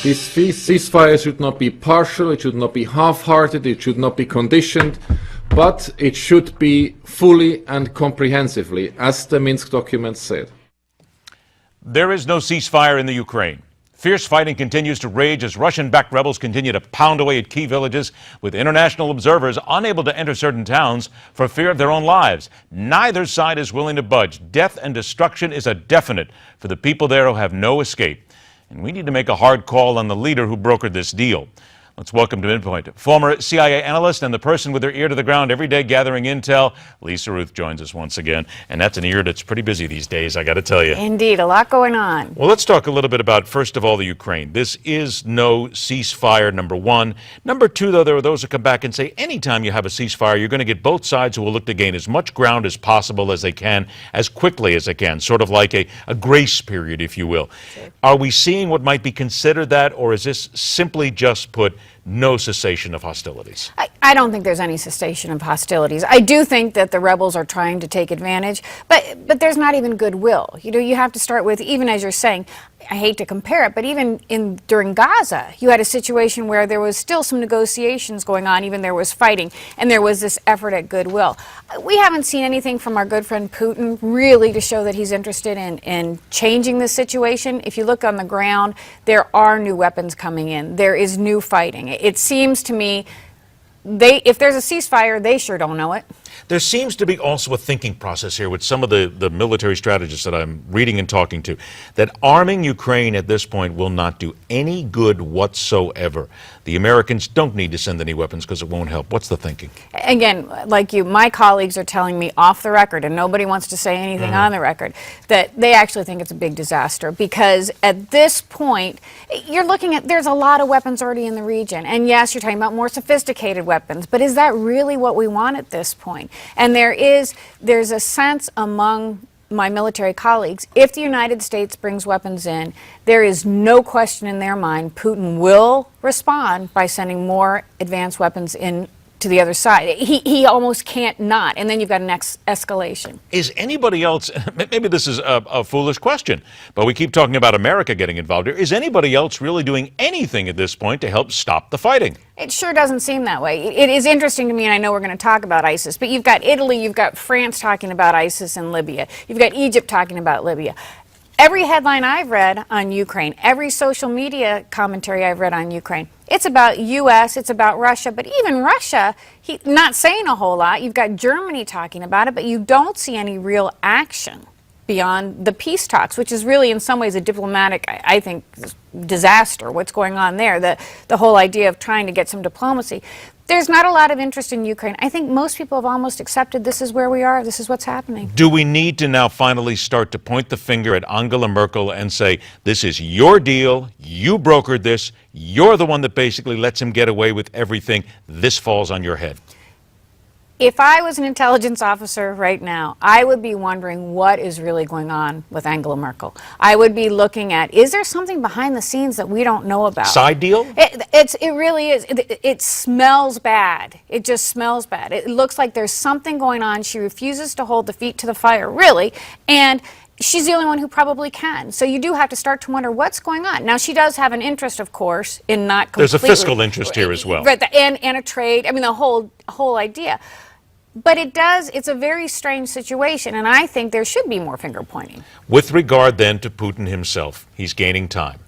This ceasefire should not be partial, it should not be half-hearted, it should not be conditioned, but it should be fully and comprehensively, as the Minsk documents said. There is no ceasefire in the Ukraine. Fierce fighting continues to rage as Russian-backed rebels continue to pound away at key villages, with international observers unable to enter certain towns for fear of their own lives. Neither side is willing to budge. Death and destruction is a definite for the people there who have no escape. And we need to make a hard call on the leader who brokered this deal. Let's welcome to MidPoint former CIA analyst and the person with her ear to the ground every day gathering intel. Ruth joins us once again, and that's an ear that's pretty busy these days, I got to tell you. Indeed, a lot going on. Well, let's talk a little bit about, first of all, the Ukraine. This is no ceasefire, number one. Number two, though, there are those who come back and say anytime you have a ceasefire, you're going to get both sides who will look to gain as much ground as possible as they can, as quickly as they can, sort of like a grace period, if you will. Sure. Are we seeing what might be considered that, or is this simply just put no cessation of hostilities? I don't think there's any cessation of hostilities. I do think that the rebels are trying to take advantage, but there's not even goodwill. You know, you have to start with, even as you're saying, I hate to compare it, but even during Gaza, you had a situation where there was still some negotiations going on, even there was fighting, and there was this effort at goodwill. We haven't seen anything from our good friend Putin really to show that he's interested in changing the situation. If you look on the ground, there are new weapons coming in. There is new fighting. It seems to me if there's a ceasefire, they sure don't know it. There seems to be also a thinking process here with some of the military strategists that I'm reading and talking to, that arming Ukraine at this point will not do any good whatsoever. The Americans don't need to send any weapons because it won't help. What's the thinking? Again, like you, my colleagues are telling me off the record, and nobody wants to say anything on the record, that they actually think it's a big disaster, because at this point, you're looking at, there's a lot of weapons already in the region. And yes, you're talking about more sophisticated weapons, but is that really what we want at this point? And there's a sense among my military colleagues, if the United States brings weapons in, there is no question in their mind Putin will respond by sending more advanced weapons in to the other side. He almost can't not, and then you've got an escalation. Is anybody else, maybe this is a foolish question, but we keep talking about America getting involved here. Is anybody else really doing anything at this point to help stop the fighting? It sure doesn't seem that way. It is interesting to me, and I know we're going to talk about ISIS, but you've got Italy, you've got France talking about ISIS in Libya, you've got Egypt talking about Libya. Every headline I've read on Ukraine, every social media commentary I've read on Ukraine, it's about U.S., it's about Russia, but even Russia, not saying a whole lot. You've got Germany talking about it, but you don't see any real action beyond the peace talks, which is really in some ways a diplomatic, I think, disaster, what's going on there, the whole idea of trying to get some diplomacy. There's not a lot of interest in Ukraine. I think most people have almost accepted this is where we are, this is what's happening. Do we need to now finally start to point the finger at Angela Merkel and say, this is your deal, you brokered this, you're the one that basically lets him get away with everything, this falls on your head? If I was an intelligence officer right now, I would be wondering what is really going on with Angela Merkel. I would be looking at, is there something behind the scenes that we don't know about? Side deal? It really is. It smells bad. It just smells bad. It looks like there's something going on. She refuses to hold the feet to the fire, really, and she's the only one who probably can. So you do have to start to wonder what's going on. Now, she does have an interest, of course, in not completely... There's a fiscal interest here as well. And a trade, I mean, the whole idea. But it's a very strange situation, and I think there should be more finger pointing. With regard then to Putin himself, he's gaining time.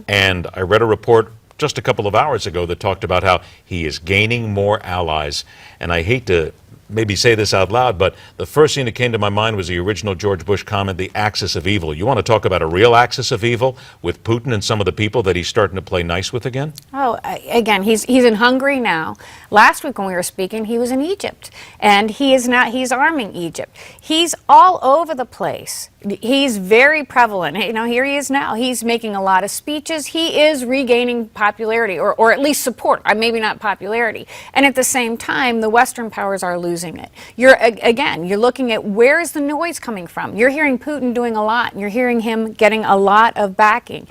And I read a report just a couple of hours ago that talked about how he is gaining more allies. And I hate to maybe say this out loud, but the first thing that came to my mind was the original George Bush comment, the axis of evil. You want to talk about a real axis of evil with Putin and some of the people that he's starting to play nice with again? Oh, again, he's in Hungary now. Last week when we were speaking, he was in Egypt, and he's arming Egypt. He's all over the place. He's very prevalent. You know, here he is now. He's making a lot of speeches. He is regaining popularity, or at least support, maybe not popularity. And at the same time, the Western powers are losing it. You're looking at where is the noise coming from. You're hearing Putin doing a lot, and you're hearing him getting a lot of backing.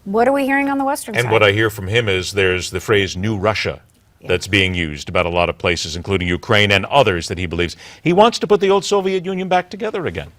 What are we hearing on the Western side? And what I hear from him is there's the phrase New Russia that's being used about a lot of places, including Ukraine and others that he believes. He wants to put the old Soviet Union back together again.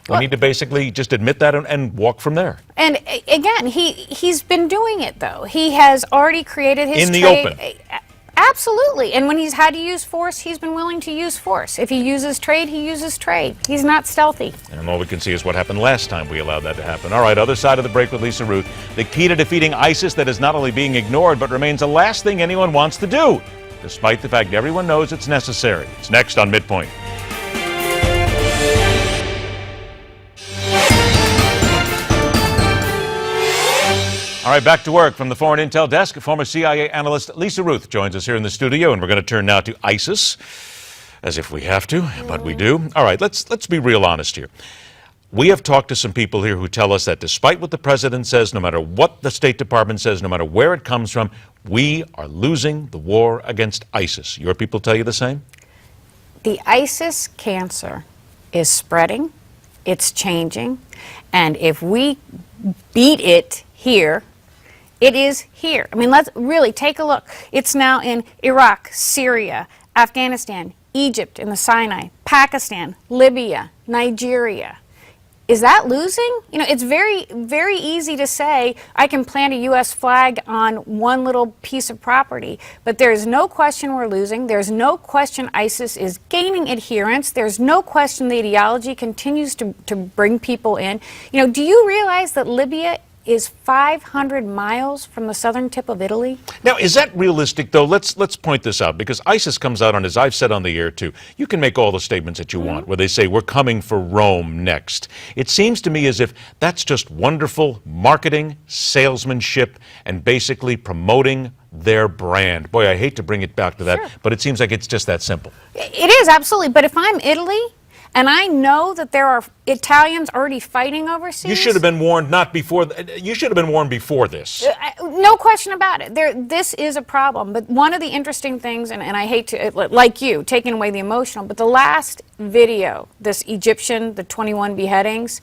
We need to basically just admit that and walk from there. And again, he's been doing it, though. He has already created his In the trade. open. Absolutely. And when he's had to use force, he's been willing to use force. If he uses trade, he uses trade. He's not stealthy. And all we can see is what happened last time we allowed that to happen. All right, other side of the break with Lisa Ruth. The key to defeating ISIS that is not only being ignored, but remains the last thing anyone wants to do, despite the fact everyone knows it's necessary. It's next on MidPoint. All right, back to work from the Foreign Intel Desk. Former CIA analyst Lisa Ruth joins us here in the studio, and we're going to turn now to ISIS, as if we have to, but we do. All right, let's be real honest here. We have talked to some people here who tell us that despite what the president says, no matter what the State Department says, no matter where it comes from, we are losing the war against ISIS. Your people tell you the same? The ISIS cancer is spreading, it's changing, and if we beat it here, it is here. I mean, let's really take a look. It's now in Iraq, Syria, Afghanistan, Egypt in the Sinai, Pakistan, Libya, Nigeria. Is that losing? You know, it's very, very easy to say, I can plant a U.S. flag on one little piece of property, but there's no question we're losing. There's no question ISIS is gaining adherents. There's no question the ideology continues to bring people in. You know, do you realize that Libya is 500 miles from the southern tip of Italy? Now, is that realistic, though? Let's point this out, because ISIS comes out on, as I've said on the air, too, you can make all the statements that you want, where they say, we're coming for Rome next. It seems to me as if that's just wonderful marketing, salesmanship, and basically promoting their brand. Boy, I hate to bring it back to that, Sure. But it seems like it's just that simple. It is, absolutely. But if I'm Italy, and I know that there are Italians already fighting overseas. You should have been warned not before. You should have been warned before this. No question about it. This is a problem. But one of the interesting things, and I hate to, like you, taking away the emotional, but the last video, this Egyptian, the 21 beheadings,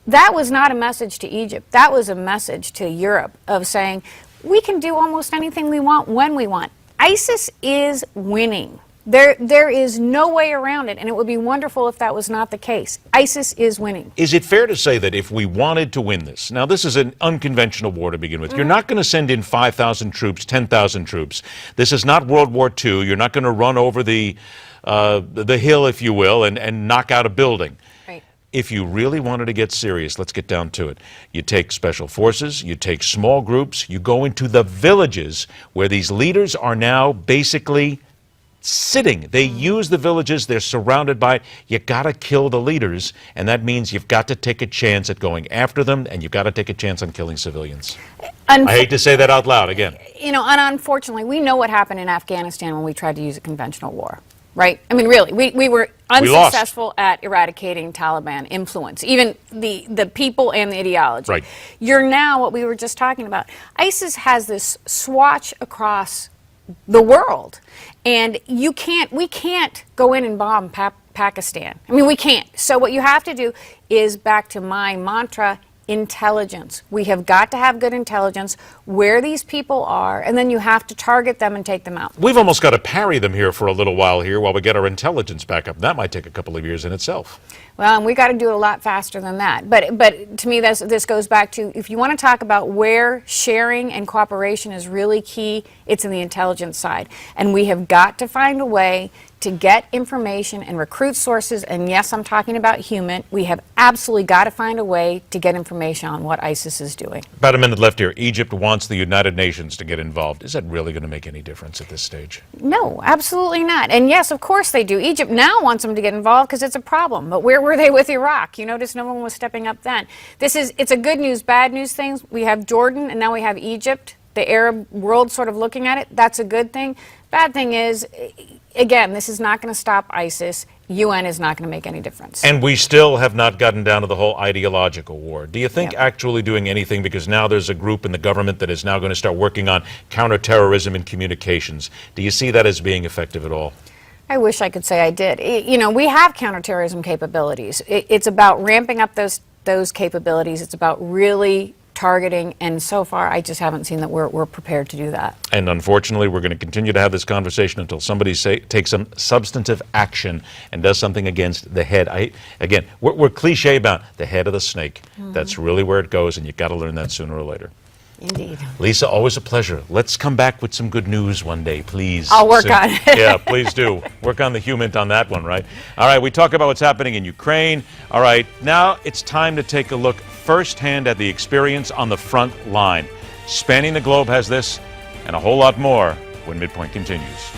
that was not a message to Egypt. That was a message to Europe of saying, we can do almost anything we want when we want. ISIS is winning. There is no way around it, and it would be wonderful if that was not the case. ISIS is winning. Is it fair to say that if we wanted to win this, now this is an unconventional war to begin with, you're not going to send in 5,000 troops, 10,000 troops. This is not World War II. You're not going to run over the hill, if you will, and knock out a building. Right. If you really wanted to get serious, let's get down to it. You take special forces, you take small groups, you go into the villages where these leaders are now basically sitting. They use the villages. They're surrounded by it. You got to kill the leaders, and that means you've got to take a chance at going after them, and you've got to take a chance on killing civilians. I hate to say that out loud again. You know, and unfortunately, we know what happened in Afghanistan when we tried to use a conventional war, right? I mean, really, we were unsuccessful at eradicating Taliban influence, even the people and the ideology. Right. You're now, what we were just talking about, ISIS has this swatch across the world, and we can't go in and bomb Pakistan. I mean, we can't. So what you have to do is, back to my mantra, intelligence. We have got to have good intelligence where these people are, and then you have to target them and take them out. We've almost got to parry them here for a little while here while we get our intelligence back up. That might take a couple of years in itself. Well, and we got to do it a lot faster than that. But to me, this goes back to, if you want to talk about where sharing and cooperation is really key, it's in the intelligence side. And we have got to find a way to get information and recruit sources, and yes, I'm talking about human. We have absolutely got to find a way to get information on what ISIS is doing. About a minute left here. Egypt wants the United Nations to get involved. Is that really going to make any difference at this stage? No, absolutely not. And yes, of course they do. Egypt now wants them to get involved because it's a problem. But where were they with Iraq? You notice no one was stepping up then. It's a good news, bad news thing. We have Jordan, and now we have Egypt. The Arab world sort of looking at it. That's a good thing. Bad thing is, again, this is not going to stop ISIS. UN is not going to make any difference. And we still have not gotten down to the whole ideological war. Do you think actually doing anything, because now there's a group in the government that is now going to start working on counterterrorism and communications, do you see that as being effective at all? I wish I could say I did. You know, we have counterterrorism capabilities. It's about ramping up those capabilities. It's about really targeting, and so far I just haven't seen that we're prepared to do that. And unfortunately, we're going to continue to have this conversation until somebody takes some substantive action and does something against the head. Again, we're cliche about the head of the snake. That's really where it goes, and you've got to learn that sooner or later. Indeed. Lisa, always a pleasure. Let's come back with some good news one day, please. I'll work on it. Yeah, please do. Work on the human on that one, right? All right, we talk about what's happening in Ukraine. All right, now it's time to take a look firsthand at the experience on the front line. Spanning the Globe has this and a whole lot more when MidPoint continues.